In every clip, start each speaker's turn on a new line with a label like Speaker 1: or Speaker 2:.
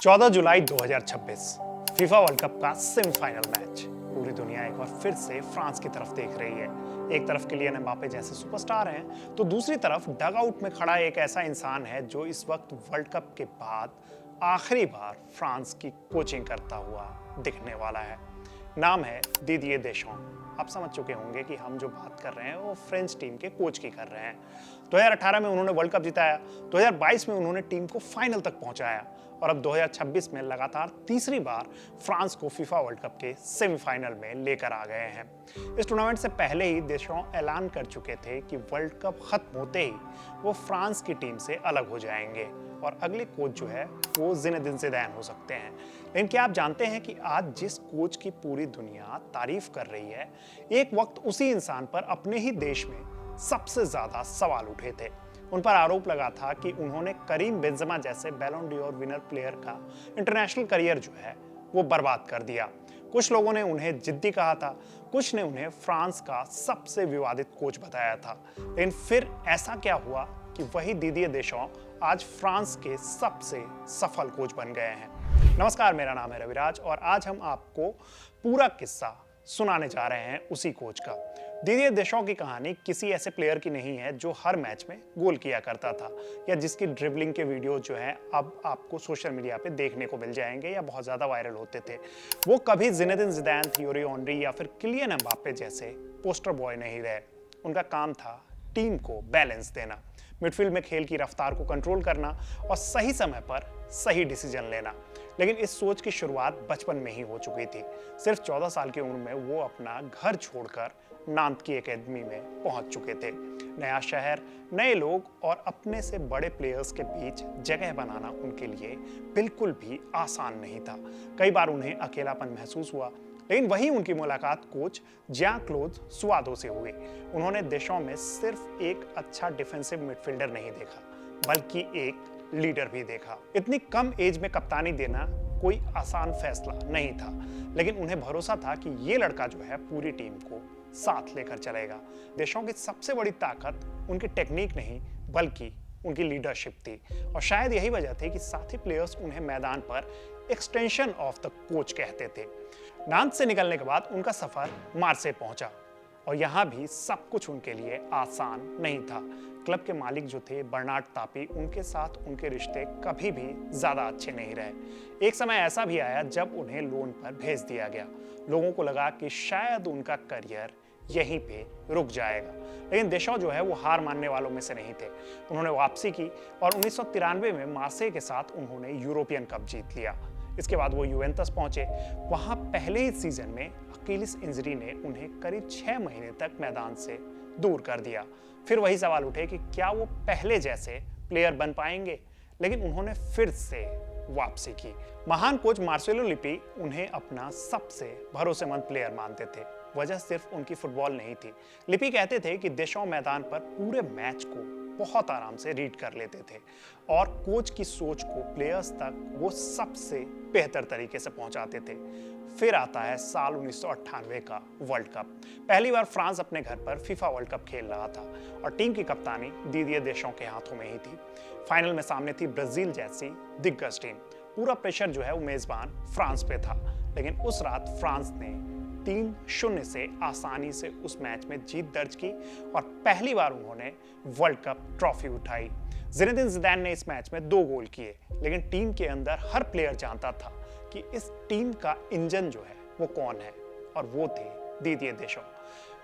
Speaker 1: 14 जुलाई 2026 FIFA world cup का semifinal match. पूरी दुनिया एक बार फिर से फ्रांस की तरफ देख रही है। एक तरफ किलियन एम्बापे जैसे सुपरस्टार हैं, तो दूसरी तरफ डगआउट में खड़ा एक ऐसा इंसान है जो इस वक्त वर्ल्ड कप के बाद आखिरी बार फ्रांस की कोचिंग करता हुआ दिखने वाला है। नाम है दिदिये देशॉम। आप समझ चुके होंगे कि हम जो बात कर रहे हैं वो फ्रेंच टीम के कोच की कर रहे हैं। 2018 में उन्होंने वर्ल्ड कप जिताया, 2022 में उन्होंने टीम को फाइनल तक पहुंचाया और अब 2026 में लगातार तीसरी बार फ्रांस को फीफा वर्ल्ड कप के सेमीफाइनल में लेकर आ गए हैं। इस टूर्नामेंट से पहले ही देशॉम ऐलान कर चुके थे कि वर्ल्ड कप खत्म होते ही वो फ्रांस की टीम से अलग हो जाएंगे और अगले कोच जो है वो ज़िनेदिन ज़िदान हो सकते हैं। लेकिन क्या आप जानते हैं कि आज जिस कोच की पूरी दुनिया तारीफ कर रही है, एक वक्त उसी इंसान पर अपने ही देश में सबसे ज्यादा सवाल उठे थे। उन पर आरोप लगा था कि उन्होंने करीम बेंजेमा जैसे बैलोन ड'ओर विनर प्लेयर का इंटरनेशनल करियर जो है वो बर्बाद कर दिया। कुछ लोगों ने उन्हें जिद्दी कहा था, कुछ ने उन्हें फ्रांस का सबसे विवादित कोच बताया था। लेकिन फिर ऐसा क्या हुआ कि वही दिदिये देशॉम आज फ्रांस के सबसे सफल कोच बन गए हैं। नमस्कार, मेरा नाम है रविराज और आज हम आपको पूरा किस्सा सुनाने जा रहे हैं उसी कोच का। दिदिये देशॉम की कहानी किसी ऐसे प्लेयर की नहीं है जो हर मैच में गोल किया करता था या जिसकी ड्रिबलिंग के वीडियो जो हैं अब आपको सोशल मीडिया पे देखने को मिल जाएंगे या बहुत ज़्यादा वायरल होते थे। वो कभी ज़िनेदिन ज़िदान, थियरी ऑनरी या फिर किलियन एम्बापे जैसे पोस्टर बॉय नहीं रहे। उनका काम था टीम को बैलेंस देना, मिडफील्ड में खेल की रफ्तार को कंट्रोल करना और सही समय पर सही डिसीजन लेना। लेकिन इस सोच की शुरुआत बचपन में ही हो चुकी थी। सिर्फ 14 साल की उम्र में वो अपना घर छोड़कर नांत की एकेडमी में पहुंच चुके थे। नया शहर, नए लोग और अपने से बड़े प्लेयर्स के बीच जगह बनाना उनके लिए बिल्कुल भी आसान नहीं था। कई बार उन्हें अकेलापन महसूस हुआ, लेकिन वही उनकी मुलाकात कोच जेan-क्लॉद सुआदो से हुई। उन्होंने देशॉम में सिर्फ एक अच्छा डिफेंसिव मिडफील्डर नहीं देखा, बल्कि एक लीडर भी देखा। इतनी कम एज में कप्तानी देना कोई आसान फैसला नहीं था, लेकिन उन्हें भरोसा था कि ये लड़का जो है पूरी टीम को साथ लेकर चलेगा। देशॉम की सबसे बड़ी ताकत उनकी टेक्निक नहीं बल्कि उनकी लीडरशिप थी और शायद यही वजह थी कि साथी प्लेयर्स उन्हें मैदान पर एक्सटेंशन ऑफ द कोच कहते थे। नांत से निकलने के बाद उनका सफर मार्से पहुंचा और यहाँ भी सब कुछ उनके लिए आसान नहीं था। क्लब के मालिक जो थे बर्नार्ड तापी, उनके साथ उनके रिश्ते कभी भी ज्यादा अच्छे नहीं रहे। एक समय ऐसा भी आया जब उन्हें लोन पर भेज दिया गया। लोगों को लगा कि शायद उनका करियर यहीं पे रुक जाएगा, लेकिन देशॉम जो है वो हार मानने वालों में से नहीं थे। उन्होंने वापसी की और 1993 में मार्से के साथ उन्होंने यूरोपियन कप जीत लिया। इसके बाद वो यूवेंटस पहुंचे। वहां पहले ही सीजन में अकीलिस इंजरी ने उन्हें करीब 6 महीने तक मैदान से दूर कर दिया। फिर वही सवाल उठे कि क्या वो पहले जैसे प्लेयर बन पाएंगे, लेकिन उन्होंने फिर से वापसी की। महान कोच मार्सेलो लिपी उन्हें अपना सबसे भरोसेमंद प्लेयर मानते थे। वजह सिर्फ उनकी फुटबॉल नहीं थी। लिपी कहते थे कि देशॉम मैदान पर पूरे मैच को बहुत आराम से रीड कर लेते थे और कोच की सोच को प्लेयर्स तक वो सबसे बेहतर तरीके से पहुंचाते थे। फिर आता है साल 1998 का वर्ल्ड कप। पहली बार फ्रांस अपने घर पर फीफा वर्ल्ड कप खेल रहा था और टीम की कप्तानी दिदिये देशॉम के हाथों में ही थी। फाइनल में सामने थी ब्राजील जैसी दिग्गज टीम। पूरा प्रेशर जो है वो मेजबान फ्रांस पे था, लेकिन उस रात फ्रांस ने 3-0 से आसानी से उस मैच में जीत दर्ज की और पहली बार उन्होंने वर्ल्ड कप ट्रॉफी उठाई। ज़िनेदिन ज़िदान ने इस मैच में 2 गोल किए, लेकिन टीम के अंदर हर प्लेयर जानता था कि इस टीम का इंजन जो है वो कौन है, और वो थे दिदिये देशॉम।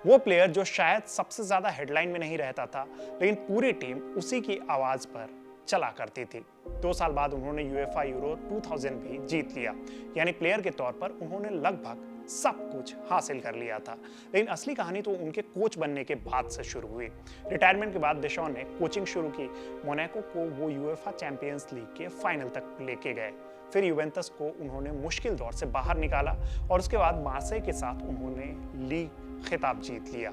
Speaker 1: वो प्लेयर जो शायद सबसे ज्यादा हेडलाइन में नहीं रहता था, लेकिन पूरी टीम उसी की आवाज पर चला करती थी। 2 साल बाद उन्होंने यूएफा यूरो 2000 भी जीत लिया, यानी प्लेयर के तौर पर उन्होंने लगभग सब कुछ हासिल कर लिया था। लेकिन असली कहानी तो उनके कोच बनने के बाद से शुरू हुई। रिटायरमेंट के बाद देशॉम ने कोचिंग शुरू की। मोनाको को वो यूएफा चैंपियंस लीग के फाइनल तक लेके गए। फिर यूवेंटस को उन्होंने मुश्किल दौर से बाहर निकाला और उसके बाद मार्से के साथ उन्होंने लीग खिताब जीत लिया।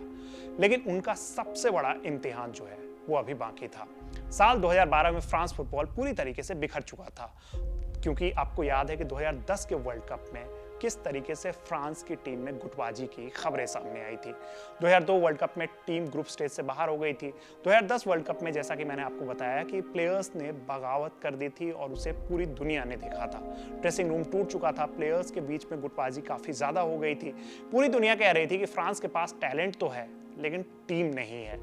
Speaker 1: लेकिन उनका सबसे बड़ा इम्तिहान जो है वो अभी बाकी था। साल 2012 में फ्रांस फुटबॉल पूरी तरीके से बिखर चुका था, क्योंकि आपको याद है कि 2010 के वर्ल्ड कप में किस तरीके से फ्रांस की टीम में गुटबाजी की खबरें सामने आई थी। 2002 वर्ल्ड कप में टीम ग्रुप स्टेज से बाहर हो गई थी। 2010 वर्ल्ड कप में जैसा कि मैंने आपको बताया कि प्लेयर्स ने बगावत कर दी थी और उसे पूरी दुनिया ने देखा था। ड्रेसिंग रूम टूट चुका था, प्लेयर्स के बीच में गुटबाजी काफी ज्यादा हो गई थी। पूरी दुनिया कह रही थी कि फ्रांस के पास टैलेंट तो है लेकिन टीम नहीं है।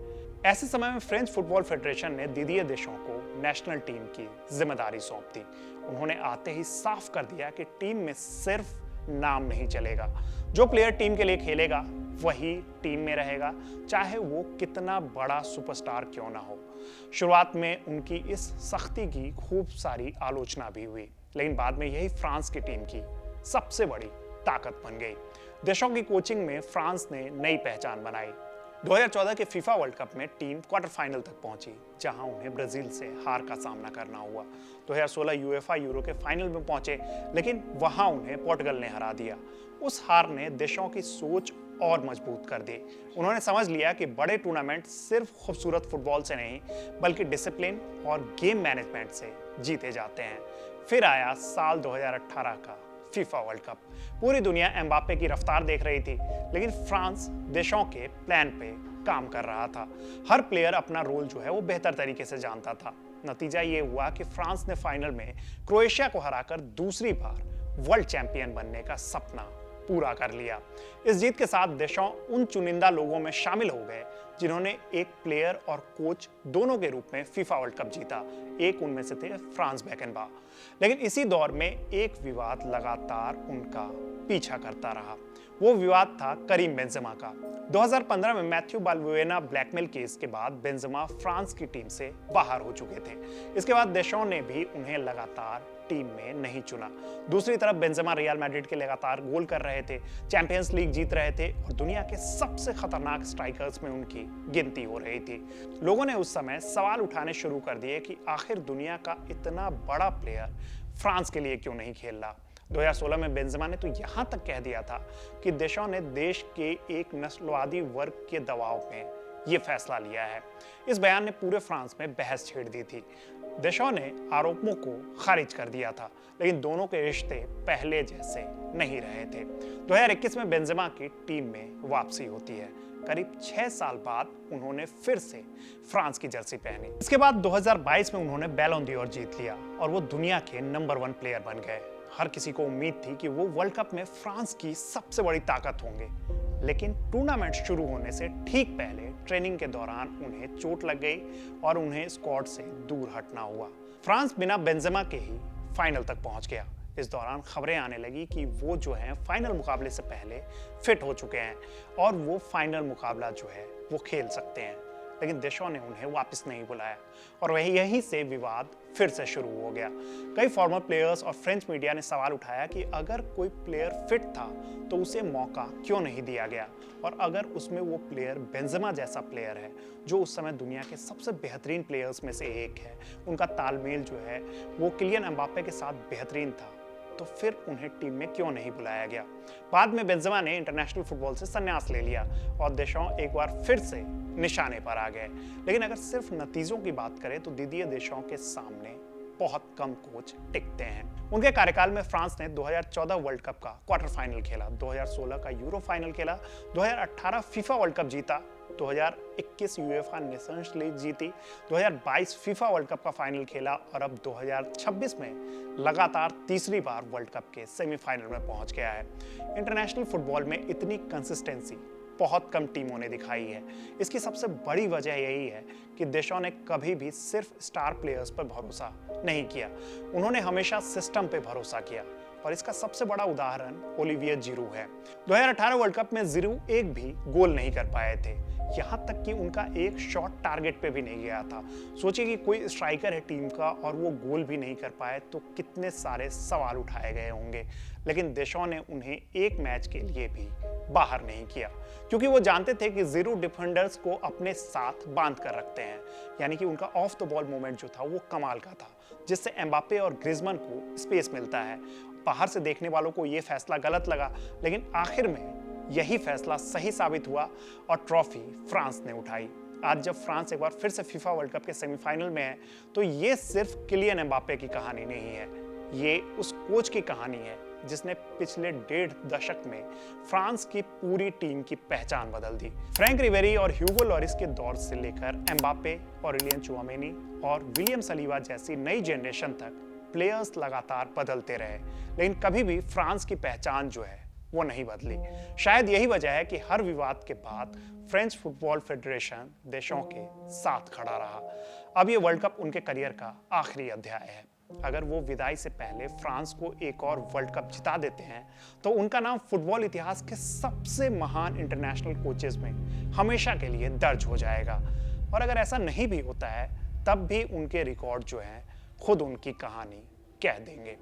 Speaker 1: ऐसे समय में फ्रेंच फुटबॉल फेडरेशन ने दिदिये देशों को नेशनल टीम की जिम्मेदारी सौंप दी। उन्होंने आते ही साफ कर दिया कि टीम में सिर्फ नाम नहीं चलेगा, जो प्लेयर टीम के लिए खेलेगा वही टीम में रहेगा, चाहे वो कितना बड़ा सुपरस्टार क्यों ना हो। शुरुआत में उनकी इस सख्ती की खूब सारी आलोचना भी हुई, लेकिन बाद में यही फ्रांस की टीम की सबसे बड़ी ताकत बन गई। देशों की कोचिंग में फ्रांस ने नई पहचान बनाई। 2014 के फीफा वर्ल्ड कप में टीम क्वार्टर फाइनल तक पहुंची, जहां उन्हें ब्राजील से हार का सामना करना हुआ। 2016 यूएफा यूरो के फाइनल में पहुंचे, लेकिन वहां उन्हें पोर्टुगल ने हरा दिया। उस हार ने देशों की सोच और मजबूत कर दी। उन्होंने समझ लिया कि बड़े टूर्नामेंट सिर्फ खूबसूरत फुटबॉल से नहीं बल्कि डिसिप्लिन और गेम मैनेजमेंट से जीते जाते हैं। फिर आया साल 2018 का फीफा वर्ल्ड कप। पूरी दुनिया एम्बापे की रफ्तार देख रही थी, लेकिन फ्रांस देशों के प्लान पे काम कर रहा था। हर प्लेयर अपना रोल जो है वो बेहतर तरीके से जानता था। नतीजा ये हुआ कि फ्रांस ने फाइनल में क्रोएशिया को हराकर दूसरी बार वर्ल्ड चैंपियन बनने का सपना पूरा कर लिया। इस जीत के साथ देशों उन चुनिंदा लोगों में शामिल हो गए जिन्होंने एक प्लेयर और कोच दोनों के रूप में फीफा वर्ल्ड कप जीता। एक उनमें से थे फ्रांस बेकेनबाउ। लेकिन इसी दौर में एक विवाद लगातार उनका पीछा करता रहा। वो विवाद था करीम बेंजेमा का। 2015 में मैथ्यू बाल्बुएना ब्लैकमेल केस के बाद बेंजेमा फ्रांस की टीम से बाहर हो चुके थे। इसके बाद देशों ने भी उन्हें लगातार टीम में नहीं चुना। दूसरी तरफ बेंजेमा रियल मैड्रिड के लगातार गोल कर रहे थे, चैंपियंस लीग जीत रहे थे और दुनिया के सबसे खतरनाक स्ट्राइकर्स में उनकी गिनती हो रही थी। लोगों ने उस समय सवाल उठाने शुरू कर दिए कि आखिर दुनिया का इतना बड़ा प्लेयर फ्रांस के लिए क्यों नहीं खेल रहा। 2016 में बेंजेमा ने तो यहां तक कह दिया था कि देशों ने देश के एक नस्लवादी वर्ग के दबाव में ये फैसला लिया है। इस बयान ने पूरे फ्रांस में बहस छेड़ दी थी। देशों ने आरोपों को खारिज कर दिया था, लेकिन दोनों के रिश्ते पहले जैसे नहीं रहे थे। 2021 में बेंजेमा की टीम में वापसी होती है। करीब 6 साल बाद उन्होंने फिर से फ्रांस की जर्सी पहनी। इसके बाद 2022 में उन्होंने बैलोन d'Or जीत लिया और वो दुनिया के नंबर 1 प्लेयर बन गए। हर किसी को उम्मीद थी कि वो वर्ल्ड कप में फ्रांस की सबसे बड़ी ताकत होंगे, लेकिन टूर्नामेंट शुरू होने से ठीक पहले ट्रेनिंग के दौरान उन्हें चोट लग गई और उन्हें स्क्वाड से दूर हटना हुआ। फ्रांस बिना बेंजेमा के ही फाइनल तक पहुंच गया। इस दौरान खबरें आने लगी कि वो जो है फाइनल मुकाबले से पहले फिट हो चुके हैं और वो फाइनल मुकाबला जो है वो खेल सकते हैं, लेकिन देशों ने उन्हें वापस नहीं बुलाया और वही यहीं से विवाद फिर से शुरू हो गया। कई फॉर्मर प्लेयर्स और फ्रेंच मीडिया ने सवाल उठाया कि अगर कोई प्लेयर फिट था तो उसे मौका क्यों नहीं दिया गया, और अगर उसमें वो प्लेयर बेंजेमा जैसा प्लेयर है जो उस समय दुनिया के सबसे बेहतरीन प्लेयर्स में से एक है, उनका तालमेल जो है वो किलियन एम्बापे के साथ बेहतरीन था, तो फिर उन्हें टीम में क्यों नहीं बुलाया गया। बाद में बेंजेमा ने इंटरनेशनल फुटबॉल से संन्यास ले लिया और देशों एक बार फिर से निशाने पर आ गए। लेकिन अगर सिर्फ नतीजों की बात करें तो दिदिये देशों के सामने बहुत कम कोच टिकते हैं। उनके कार्यकाल में फ्रांस ने 2014 वर्ल्ड कप का क्वार्टर फाइनल खेला, 2016 का यूरो फाइनल खेला, 2018 फीफा वर्ल्ड कप जीता, 2021 यूएफा नेशंस लीग जीती, 2022 फीफा वर्ल्ड कप का फाइनल खेला और अब 2026 में लगातार तीसरी बार वर्ल्ड कप के सेमीफाइनल में पहुंच गया है। इंटरनेशनल फुटबॉल में इतनी कंसिस्टेंसी बहुत कम टीमों ने दिखाई है। इसकी सबसे बड़ी वजह यही है कि देशों ने कभी भी सिर्फ स्टार प्लेयर्स पर भरोसा नहीं किया, उन्होंने हमेशा सिस्टम पे भरोसा किया और इसका सबसे बड़ा उदाहरण ओलिवियर जिरू है। 2018 वर्ल्ड कप में जिरू एक भी गोल नहीं कर पाए थे, यहां तक कि उनका एक शॉट टारगेट पे भी नहीं गया था। सोचिए कि कोई स्ट्राइकर है टीम का और वो गोल भी नहीं कर पाए तो कितने सारे सवाल उठाए गए होंगे। लेकिन देशों ने उन्हें एक मैच के लिए भी बाहर नहीं किया, क्योंकि वो जानते थे कि जिरू डिफेंडर्स को अपने साथ बांध कर रखते हैं। यानी कि उनका ऑफ द बॉल मूवमेंट जो था वो कमाल का था, जिससे एम्बापे और ग्रिजमान को स्पेस मिलता है। बाहर से देखने वालों को ये फैसला गलत लगा, लेकिन आखिर में यही फैसला सही साबित हुआ और ट्रॉफी फ्रांस ने उठाई। आज जब फ्रांस एक बार फिर से फीफा वर्ल्ड कप के सेमीफाइनल में है तो ये सिर्फ किलियन एम्बापे की कहानी नहीं है, ये उस कोच की कहानी है जिसने पिछले 1.5 दशक में फ्रांस की पूरी टीम की पहचान बदल दी। फ्रैंक रिबेरी और ह्यूगो लॉरिस के दौर से लेकर एम्बापे, ऑरेलियन चुआमेनी और विलियम सलीबा जैसी नई जनरेशन तक प्लेयर्स लगातार बदलते रहे, लेकिन कभी भी फ्रांस की पहचान जो है वो नहीं बदली। शायद यही वजह है कि हर विवाद के बाद फ्रेंच फुटबॉल फेडरेशन देशों के साथ खड़ा रहा। अब ये वर्ल्ड कप उनके करियर का आखिरी अध्याय है। अगर वो विदाई से पहले फ्रांस को एक और वर्ल्ड कप जिता देते हैं तो उनका नाम फुटबॉल इतिहास के सबसे महान इंटरनेशनल कोचेस में हमेशा के लिए दर्ज हो जाएगा। और अगर ऐसा नहीं भी होता है तब भी उनके रिकॉर्ड जो हैं खुद उनकी कहानी कह देंगे।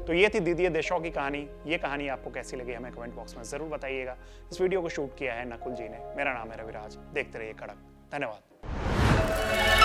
Speaker 1: तो ये थी दीदी देशों की कहानी। ये कहानी आपको कैसी लगी हमें कमेंट बॉक्स में जरूर बताइएगा। इस वीडियो को शूट किया है नकुल जी ने। मेरा नाम है रविराज। देखते रहिए कड़क। धन्यवाद।